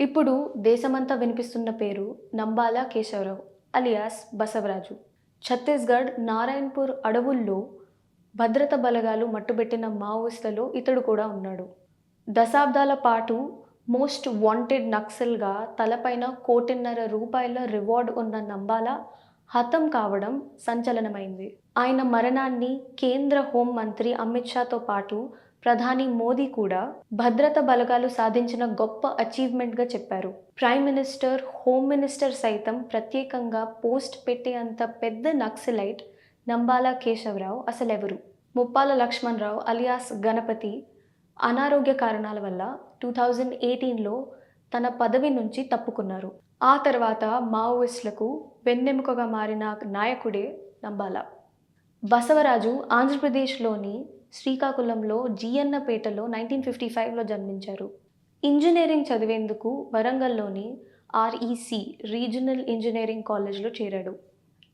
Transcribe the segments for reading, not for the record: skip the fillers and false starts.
ఇప్పుడు దేశమంతా వినిపిస్తున్న పేరు నంబాల కేశవరావు అలియాస్ బసవరాజు. ఛత్తీస్‌గఢ్ నారాయణపూర్ అడవుల్లో భద్రత బలగాలు మట్టుబెట్టిన మావోయిస్టులలో ఇతడు కూడా ఉన్నాడు. దశాబ్దాల పాటు మోస్ట్ వాంటెడ్ నక్సల్‌గా తలపైన రూ. 1,50,00,000 రివార్డ్ ఉన్న నంబాల హతం కావడం సంచలనమైంది. ఆయన మరణాన్ని కేంద్ర హోం మంత్రి అమిత్ షాతో పాటు ప్రధాని మోదీ కూడా భద్రత బలగాలు సాధించిన గొప్ప అచీవ్‌మెంట్‌గా చెప్పారు. ప్రైమ్ మినిస్టర్, హోమ్ మినిస్టర్ సైతం ప్రత్యేకంగా పోస్ట్ పెట్టేంత పెద్ద నక్సలైట్ నంబాల కేశవరావు అసలెవరు? ముప్పాల లక్ష్మణరావు అలియాస్ గణపతి అనారోగ్య కారణాల వల్ల 2018లో తన పదవి నుంచి తప్పుకున్నారు. ఆ తర్వాత మావోయిస్టులకు వెన్నెముకగా మారిన నాయకుడే నంబాల. బసవరాజు ఆంధ్రప్రదేశ్‌లోని శ్రీకాకుళంలో జీయన్నపేటలో 1955లో జన్మించారు. ఇంజినీరింగ్ చదివేందుకు వరంగల్‌లోని ఆర్‌ఈసీ రీజనల్ ఇంజినీరింగ్ కాలేజ్‌లో చేరాడు.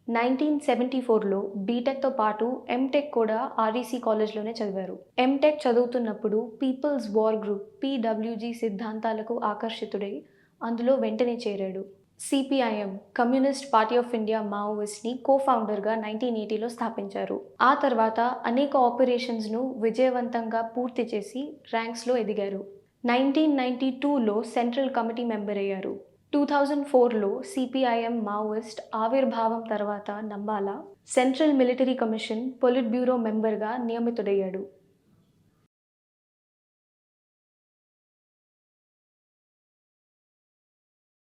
1974లో బీటెక్‌తో పాటు ఎంటెక్ కూడా ఆర్‌ఈసీ కాలేజ్‌లోనే చదివారు. ఎంటెక్ చదువుతున్నప్పుడు పీపుల్స్ వార్ గ్రూప్ (పీడబ్ల్యూజీ) సిద్ధాంతాలకు ఆకర్షితుడై అందులో వెంటనే చేరాడు. CPIM Communist Party of India మావోయిస్ట్‌ని కో-ఫౌండర్‌గా 1980లో స్థాపించారు. ఆ తర్వాత అనేక ఆపరేషన్స్‌ను విజయవంతంగా పూర్తి చేసి ర్యాంక్స్‌లో ఎదిగారు. 1992లో సెంట్రల్ కమిటీ మెంబర్ అయ్యారు. 2004లో సిపిఐఎం మావోయిస్ట్ ఆవిర్భావం తర్వాత Nambala central military commission polit bureau మెంబర్‌గా నియమితుడయ్యాడు.